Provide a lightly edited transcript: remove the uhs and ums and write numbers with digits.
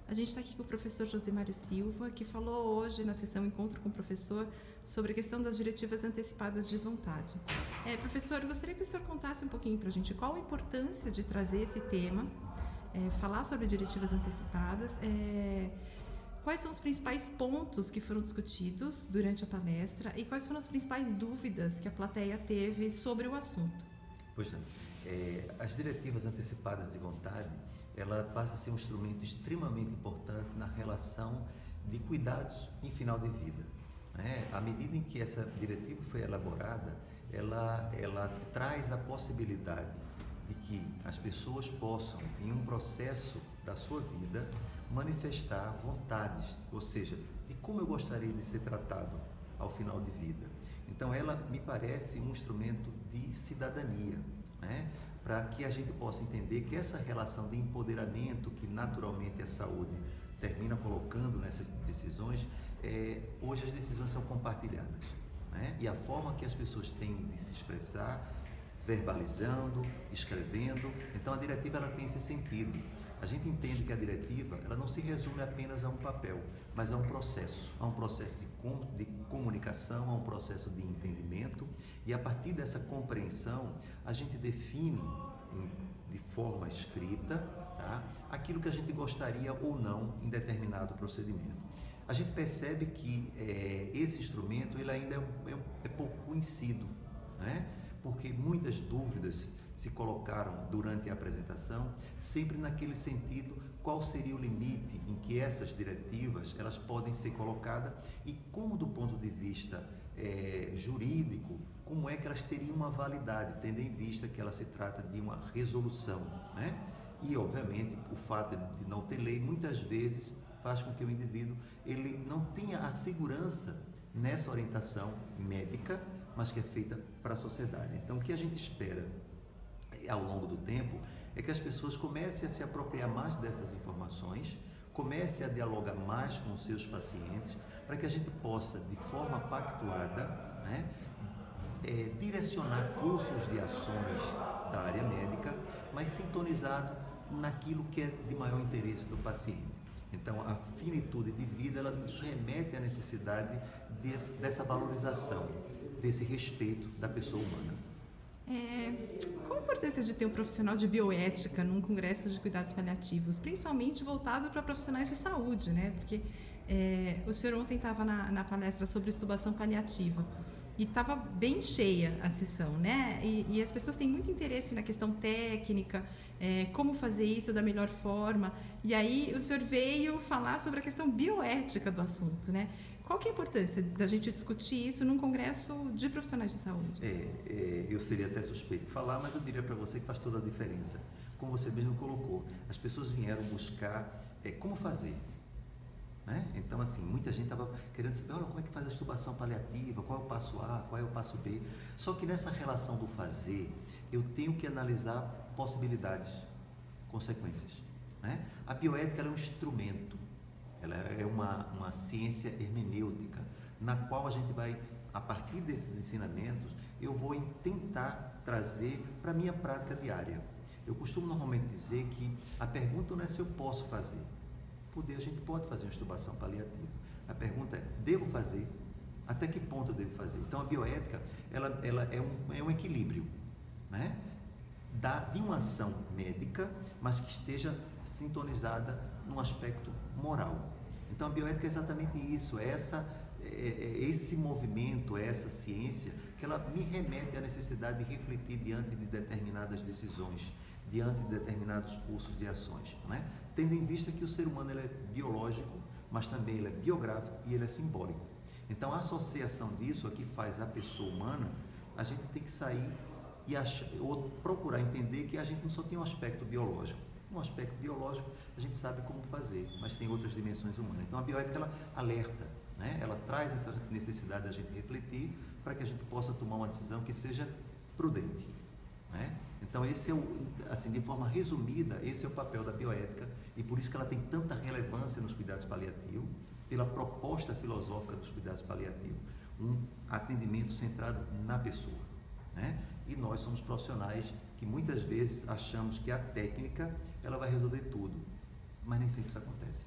A gente está aqui com o professor Josimário Silva, que falou hoje na sessão Encontro com o Professor sobre a questão das diretivas antecipadas de vontade. Professor, eu gostaria que o senhor contasse um pouquinho para a gente qual a importância de trazer esse tema, falar sobre diretivas antecipadas, quais são os principais pontos que foram discutidos durante a palestra e quais foram as principais dúvidas que a plateia teve sobre o assunto. Pois não. As diretivas antecipadas de vontade, ela passa a ser um instrumento extremamente importante na relação de cuidados em final de vida. À medida em que essa diretiva foi elaborada, ela traz a possibilidade de que as pessoas possam, em um processo da sua vida, manifestar vontades, ou seja, de como eu gostaria de ser tratado ao final de vida. Então, ela me parece um instrumento de cidadania, para que a gente possa entender que essa relação de empoderamento que naturalmente a saúde termina colocando nessas decisões, hoje as decisões são compartilhadas, e a forma que as pessoas têm de se expressar, verbalizando, escrevendo, então a diretiva ela tem esse sentido. A gente entende que a diretiva ela não se resume apenas a um papel, mas a um processo de comunicação, a um processo de entendimento, e a partir dessa compreensão a gente define de forma escrita, aquilo que a gente gostaria ou não em determinado procedimento. A gente percebe que esse instrumento ele ainda é pouco conhecido, porque muitas dúvidas se colocaram durante a apresentação, sempre naquele sentido, qual seria o limite em que essas diretivas elas podem ser colocadas e como do ponto de vista jurídico, como é que elas teriam uma validade, tendo em vista que ela se trata de uma resolução, E, obviamente, o fato de não ter lei, muitas vezes, faz com que o indivíduo ele não tenha a segurança nessa orientação médica, mas que é feita para a sociedade. Então, o que a gente espera ao longo do tempo é que as pessoas comecem a se apropriar mais dessas informações, comecem a dialogar mais com os seus pacientes, para que a gente possa, de forma pactuada, direcionar cursos de ações da área médica, mas sintonizado naquilo que é de maior interesse do paciente. Então, a finitude de vida, ela nos remete à necessidade dessa valorização, desse respeito da pessoa humana. Qual a importância de ter um profissional de bioética num congresso de cuidados paliativos, principalmente voltado para profissionais de saúde, Porque o senhor ontem estava na palestra sobre extubação paliativa e estava bem cheia a sessão, E as pessoas têm muito interesse na questão técnica, como fazer isso da melhor forma. E aí o senhor veio falar sobre a questão bioética do assunto, Qual que é a importância da gente discutir isso num congresso de profissionais de saúde? Eu seria até suspeito de falar, mas eu diria para você que faz toda a diferença. Como você mesmo colocou, as pessoas vieram buscar como fazer. Então, assim, muita gente estava querendo saber, olha, como é que faz a extubação paliativa, qual é o passo A, qual é o passo B. Só que nessa relação do fazer, eu tenho que analisar possibilidades, consequências. A bioética ela é um instrumento, ela é uma ciência hermenêutica, na qual a gente vai, a partir desses ensinamentos, eu vou tentar trazer para a minha prática diária. Eu costumo normalmente dizer que a pergunta não é se eu posso fazer. A gente pode fazer uma extubação paliativa. A pergunta é, devo fazer? Até que ponto eu devo fazer? Então, a bioética, ela é um equilíbrio, de uma ação médica, mas que esteja sintonizada num aspecto moral. Então, a bioética é exatamente isso, esse movimento, essa ciência, que ela me remete à necessidade de refletir diante de determinadas decisões, diante de determinados cursos de ações, Tendo em vista que o ser humano ele é biológico, mas também ele é biográfico e ele é simbólico. Então, a associação disso, a que faz a pessoa humana, a gente tem que sair e ou procurar entender que a gente não só tem um aspecto biológico. Um aspecto biológico a gente sabe como fazer, mas tem outras dimensões humanas. Então, a bioética ela alerta, ela traz essa necessidade da gente refletir para que a gente possa tomar uma decisão que seja prudente. Então, esse é assim, de forma resumida, esse é o papel da bioética e por isso que ela tem tanta relevância nos cuidados paliativos, pela proposta filosófica dos cuidados paliativos, um atendimento centrado na pessoa, E nós somos profissionais que muitas vezes achamos que a técnica ela vai resolver tudo. mas nem sempre isso acontece.